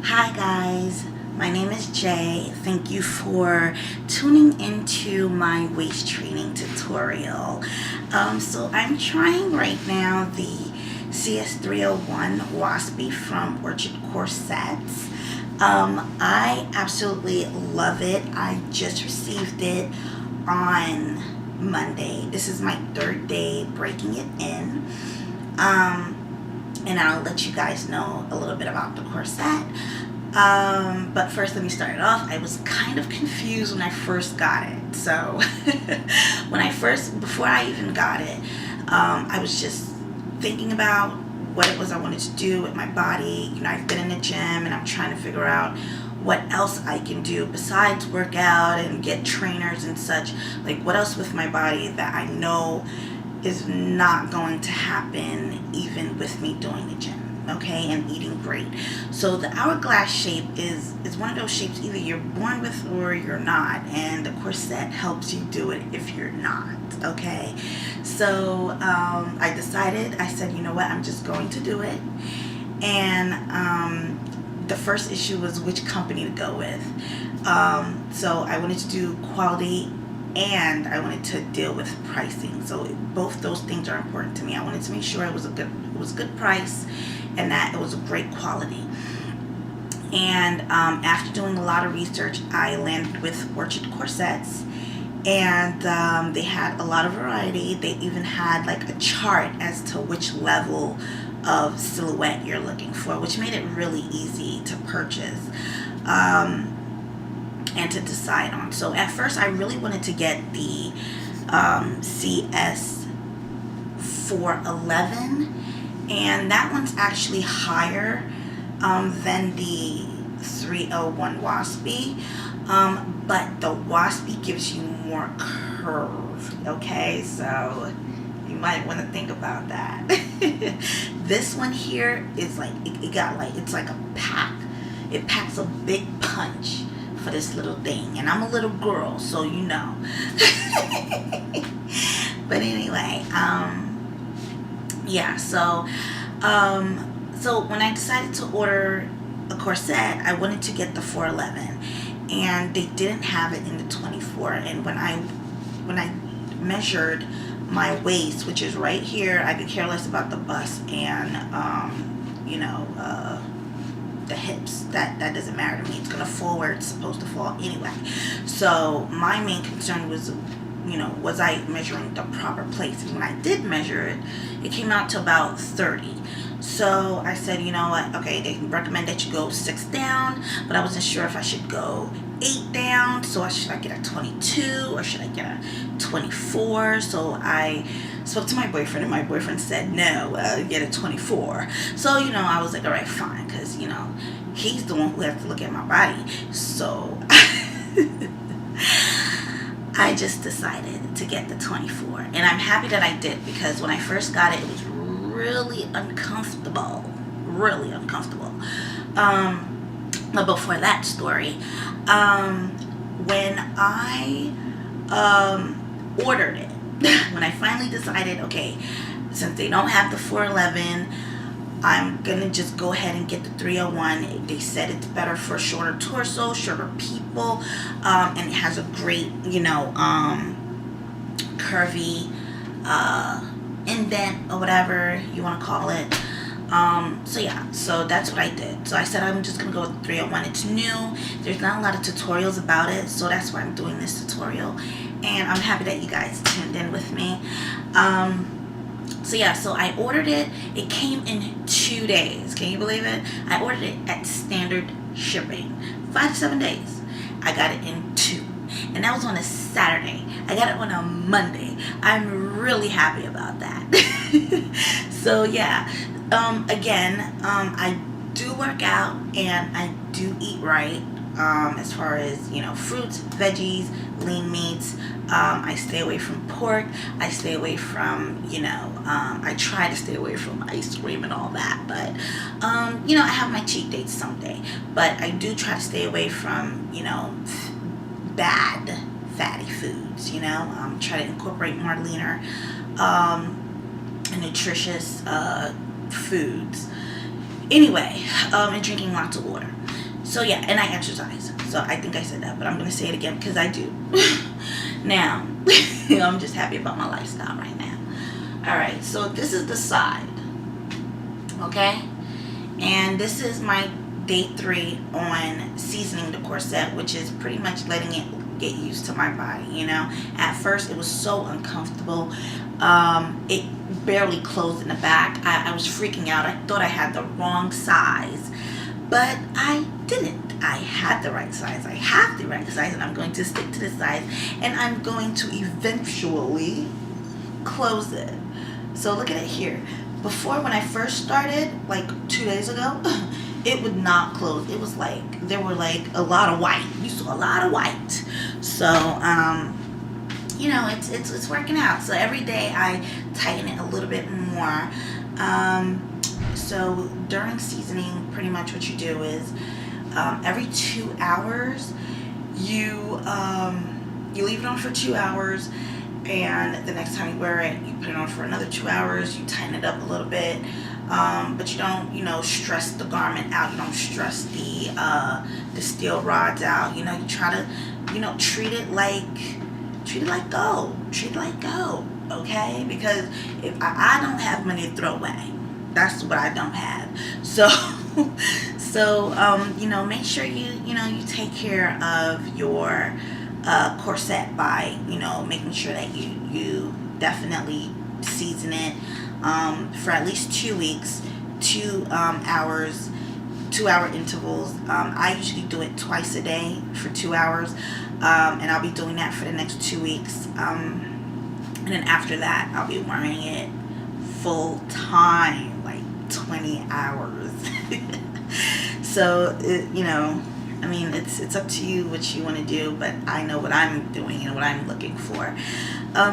Hi guys, my name is Jay. Thank you for tuning into my waist training tutorial. So I'm trying right now the CS-301 Waspie from Corsets. I absolutely love it. I just received it on Monday. This is my third day breaking it in. And I'll let you guys know a little bit about the corset. But first, let me start it off. I was kind of confused when I first got it. So before I even got it, I was just thinking about what it was I wanted to do with my body. You know, I've been in the gym and I'm trying to figure out what else I can do besides work out and get trainers and such. Like, what else with my body that I know is not going to happen even with me doing the gym, okay, and eating great. So the hourglass shape is one of those shapes either you're born with or you're not, and the corset helps you do it if you're not, okay? So I said, you know what, I'm just going to do it. And the first issue was which company to go with. So I wanted to do quality and I wanted to deal with pricing. So both those things are important to me. I wanted to make sure it was a good price and that it was a great quality. And after doing a lot of research, I landed with Corsets, and they had a lot of variety. They even had like a chart as to which level of silhouette you're looking for, which made it really easy to purchase and to decide on. So at first I really wanted to get the CS-301, and that one's actually higher than the 301 Waspie, but the Waspie gives you more curve, okay? So you might want to think about that. This one here is like, it's like a pack. It packs a big punch for this little thing, and I'm a little girl, so you know. But anyway, yeah, so when I decided to order a corset, I wanted to get the 411, and they didn't have it in the 24. And when I measured my waist, which is right here, I could care less about the bust and the hips. That doesn't matter to me. It's gonna fall where it's supposed to fall anyway. So my main concern was, was I measuring the proper place? And when I did measure it, it came out to about 30. So I said, you know what, okay, they recommend that you go 6 down, but I wasn't sure if I should go 8 down. So should I get a 22 or should I get a 24? So I spoke to my boyfriend, and my boyfriend said, no, get a 24. So, I was like, all right, fine, because, he's the one who has to look at my body. So I just decided to get the 24. And I'm happy that I did, because when I first got it, it was really uncomfortable. Really uncomfortable. But before that story, when I ordered it, when I finally decided, okay, since they don't have the 411, I'm gonna just go ahead and get the 301. They said it's better for shorter torso, shorter people, and it has a great, curvy indent or whatever you want to call it. So yeah, so that's what I did. So I said I'm just gonna go with 301. It's new. There's not a lot of tutorials about it, so that's why I'm doing this tutorial. And I'm happy that you guys tuned in with me. So yeah, so I ordered it. It came in 2 days. Can you believe it? I ordered it at standard shipping, 5 to 7 days. I got it in 2, and that was on a Saturday. I got it on a Monday. I'm really happy about that. So yeah, again, I do work out and I do eat right. As far as, fruits, veggies, lean meats. I stay away from pork. I stay away from, I try to stay away from ice cream and all that. But, I have my cheat days someday. But I do try to stay away from, bad fatty foods, try to incorporate more leaner and nutritious foods. Anyway, and drinking lots of water. So yeah, and I exercise. So I think I said that, but I'm gonna say it again because I do. Now, I'm just happy about my lifestyle right now. All right, so this is the side, okay, and this is my day 3 on seasoning the corset, which is pretty much letting it get used to my body. You know, at first it was so uncomfortable. It barely closed in the back. I was freaking out. I thought I had the wrong size, but I didn't. I had the right size. I have the right size, and I'm going to stick to the size, and I'm going to eventually close it. So look at it here. Before, when I first started, like 2 days ago, it would not close. It was like there were like a lot of white. You saw a lot of white. So you know, it's working out. So every day I tighten it a little bit more. So during seasoning, pretty much what you do is every 2 hours you leave it on for 2 hours, and the next time you wear it, you put it on for another 2 hours. You tighten it up a little bit, but you don't, you know, stress the garment out. You don't stress the steel rods out. You know, you try to, you know, treat it like gold. Treat it like gold, okay? Because if I don't have money to throw away, that's what I don't have. So, you know, make sure you take care of your corset by, you know, making sure that you definitely season it for at least 2 weeks, 2 hours, 2-hour intervals. I usually do it twice a day for 2 hours, and I'll be doing that for the next 2 weeks, and then after that I'll be wearing it full time, like 20 hours. So you know, I mean, it's up to you what you want to do, but I know what I'm doing and what I'm looking for.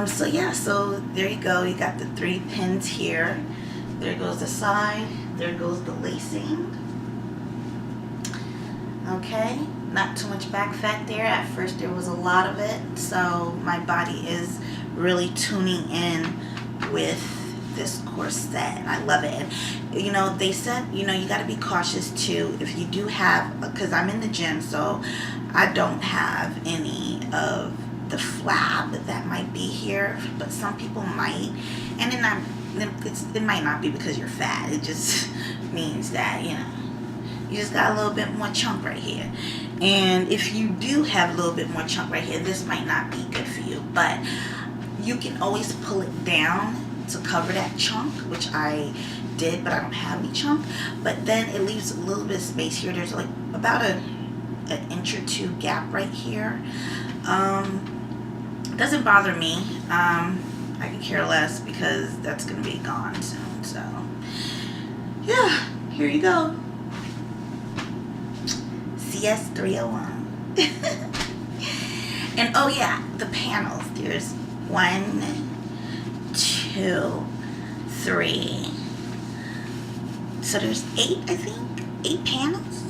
So yeah, so there you go. You got the 3 pins here. There goes the side. There goes the lacing. Okay, not too much back fat there. At first there was a lot of it, so my body is really tuning in with this corset, and I love it. And you know, they said, you know, you got to be cautious too if you do have, because I'm in the gym, so I don't have any of the flab that might be here, but some people might, and it might not be because you're fat. It just means that, you know, you just got a little bit more chunk right here. And if you do have a little bit more chunk right here, this might not be good for you, but you can always pull it down to cover that chunk, which I did, but I don't have any chunk. But then it leaves a little bit of space here. There's like about an inch or 2 gap right here. Doesn't bother me. I could care less because that's gonna be gone soon. So yeah, here you go. CS-301. And oh yeah, the panels. There's 1, 2, 3. So there's 8, I think. 8 panels.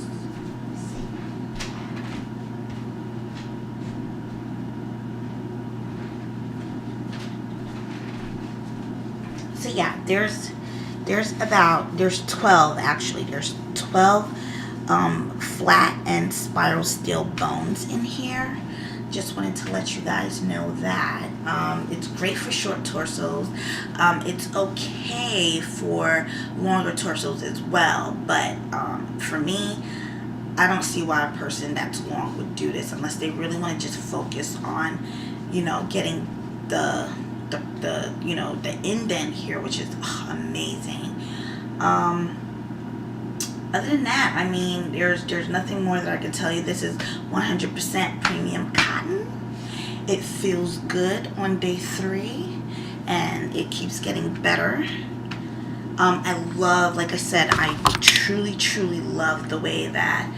So yeah, there's 12 actually. There's 12 flat and spiral steel bones in here. Just wanted to let you guys know that. It's great for short torsos. It's okay for longer torsos as well, but for me, I don't see why a person that's long would do this unless they really want to just focus on, you know, getting the you know, the indent here, which is amazing. Other than that, I mean, there's nothing more that I can tell you. This is 100% premium cotton. It feels good on day 3, and it keeps getting better. I love, like I said, I truly love the way that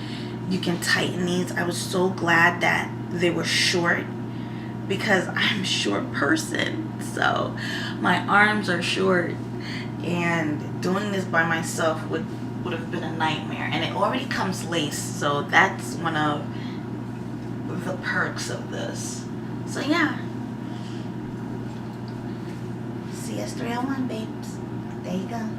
you can tighten these. I was so glad that they were short because I'm a short person, so my arms are short, and doing this by myself would have been a nightmare. And it already comes laced, so that's one of the perks of this. So yeah, CS-301 babes, there you go.